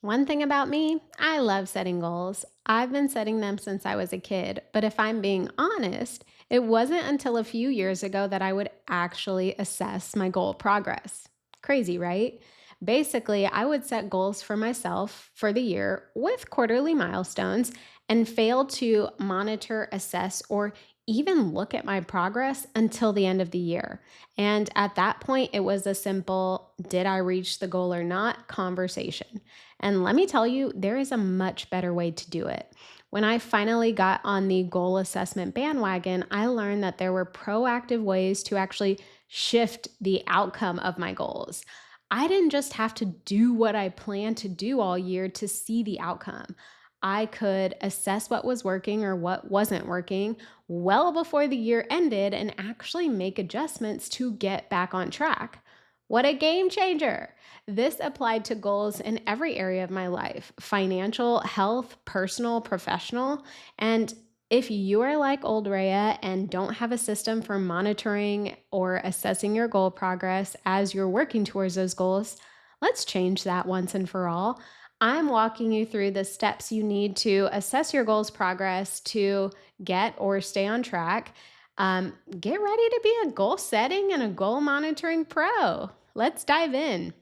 One thing about me, I love setting goals. I've been setting them since I was a kid, but if I'm being honest, it wasn't until a few years ago that I would actually assess my goal progress. Crazy, right? Basically, I would set goals for myself for the year with quarterly milestones and fail to monitor, assess, or even look at my progress until the end of the year. And at that point, it was a simple, did I reach the goal or not conversation. And let me tell you, there is a much better way to do it. When I finally got on the goal assessment bandwagon, I learned that there were proactive ways to actually shift the outcome of my goals. I didn't just have to do what I planned to do all year to see the outcome. I could assess what was working or what wasn't working well before the year ended and actually make adjustments to get back on track. What a game changer! This applied to goals in every area of my life: financial, health, personal, professional. And if you are like old Rhea and don't have a system for monitoring or assessing your goal progress as you're working towards those goals, let's change that once and for all. I'm walking you through the steps you need to assess your goals progress to get or stay on track. Get ready to be a goal setting and a goal monitoring pro. Let's dive in.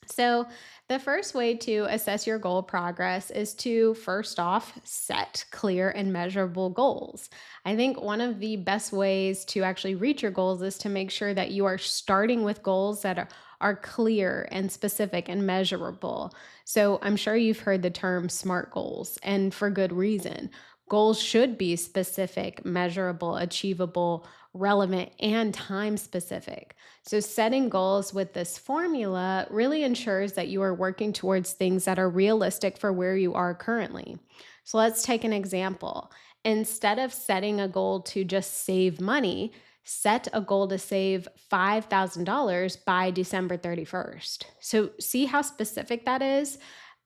So, the first way to assess your goal progress is to first off set clear and measurable goals. I think one of the best ways to actually reach your goals is to make sure that you are starting with goals that are clear and specific and measurable. So, I'm sure you've heard the term SMART goals, and for good reason. Goals should be specific, measurable, achievable, relevant, and time specific. So, setting goals with this formula really ensures that you are working towards things that are realistic for where you are currently. So, let's take an example. Instead of setting a goal to just save money, set a goal to save $5,000 by December 31st. So, see how specific that is?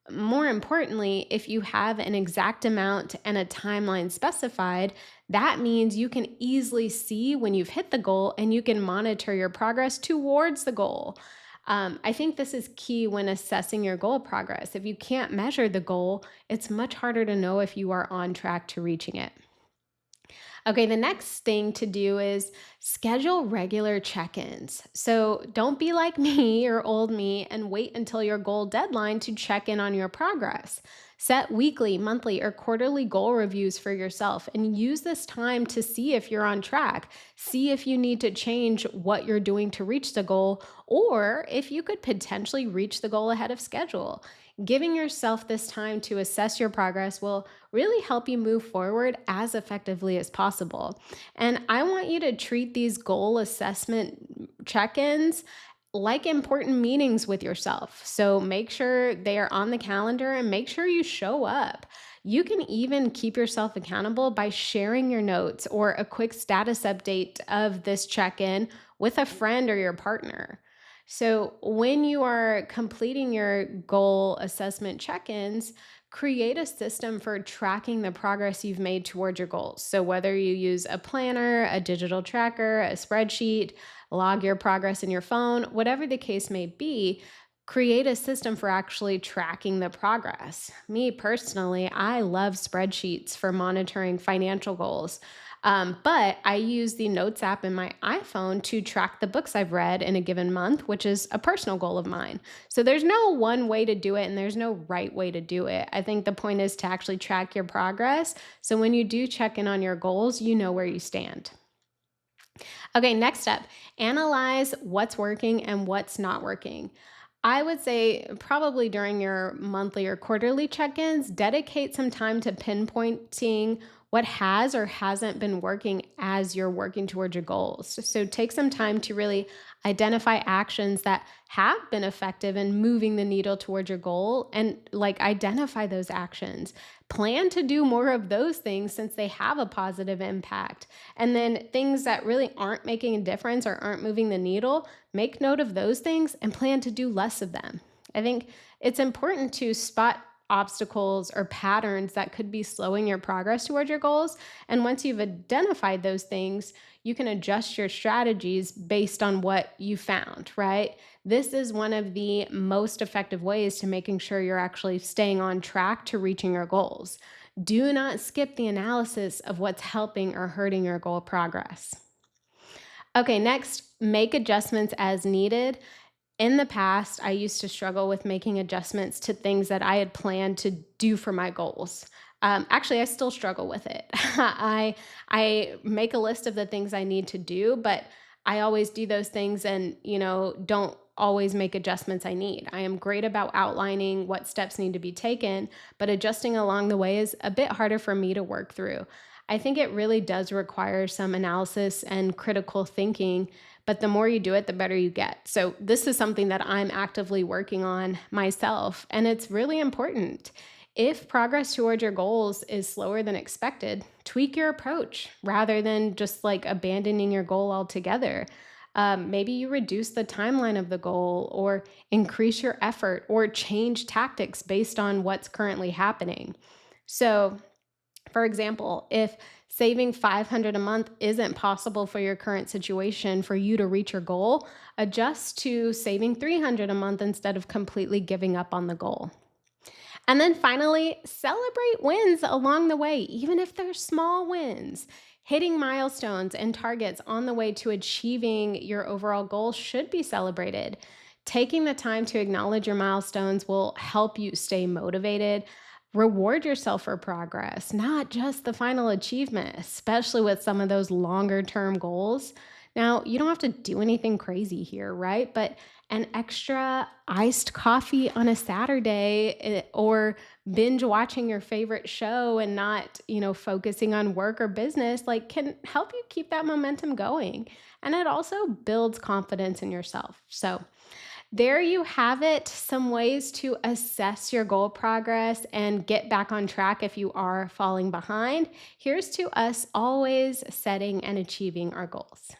More importantly, if you have an exact amount and a timeline specified, that means you can easily see when you've hit the goal and you can monitor your progress towards the goal. I think this is key when assessing your goal progress. If you can't measure the goal, it's much harder to know if you are on track to reaching it. Okay, the next thing to do is schedule regular check ins. So don't be like me or old me and wait until your goal deadline to check in on your progress. Set weekly, monthly, or quarterly goal reviews for yourself and use this time to see if you're on track. See if you need to change what you're doing to reach the goal, or if you could potentially reach the goal ahead of schedule. Giving yourself this time to assess your progress will really help you move forward as effectively as possible. And I want you to treat these goal assessment check ins like important meetings with yourself. So make sure they are on the calendar and make sure you show up. You can even keep yourself accountable by sharing your notes or a quick status update of this check in with a friend or your partner. So, when you are completing your goal assessment check ins, create a system for tracking the progress you've made toward your goals. So, whether you use a planner, a digital tracker, a spreadsheet, log your progress in your phone, whatever the case may be, create a system for actually tracking the progress. Me personally, I love spreadsheets for monitoring financial goals. But I use the Notes app in my iPhone to track the books I've read in a given month, which is a personal goal of mine. So there's no one way to do it and there's no right way to do it. I think the point is to actually track your progress. So when you do check in on your goals, you know where you stand. Okay, next step, analyze what's working and what's not working. I would say probably during your monthly or quarterly check ins, dedicate some time to pinpointing what has or hasn't been working as you're working towards your goals. So take some time to really identify actions that have been effective in moving the needle towards your goal and like identify those actions. Plan to do more of those things since they have a positive impact. And then things that really aren't making a difference or aren't moving the needle, make note of those things and plan to do less of them. I think it's important to spot obstacles or patterns that could be slowing your progress toward your goals. And once you've identified those things, you can adjust your strategies based on what you found, right? This is one of the most effective ways to making sure you're actually staying on track to reaching your goals. Do not skip the analysis of what's helping or hurting your goal progress. Okay, next, make adjustments as needed. In the past, I used to struggle with making adjustments to things that I had planned to do for my goals. Actually, I still struggle with it. I make a list of the things I need to do, but I always do those things and don't always make adjustments I need. I am great about outlining what steps need to be taken, but adjusting along the way is a bit harder for me to work through. I think it really does require some analysis and critical thinking, but the more you do it, the better you get. So, this is something that I'm actively working on myself, and it's really important. If progress toward your goals is slower than expected, tweak your approach rather than just like abandoning your goal altogether. Maybe you reduce the timeline of the goal, or increase your effort, or change tactics based on what's currently happening. So, for example, if saving 500 a month isn't possible for your current situation for you to reach your goal, adjust to saving 300 a month instead of completely giving up on the goal. And then finally, celebrate wins along the way, even if they're small wins. Hitting milestones and targets on the way to achieving your overall goal should be celebrated. Taking the time to acknowledge your milestones will help you stay motivated. Reward yourself for progress, not just the final achievement, especially with some of those longer term goals. Now, you don't have to do anything crazy here, right? But an extra iced coffee on a Saturday, or binge watching your favorite show and not, focusing on work or business, like, can help you keep that momentum going. And it also builds confidence in yourself. So, there you have it, some ways to assess your goal progress and get back on track if you are falling behind. Here's to us always setting and achieving our goals.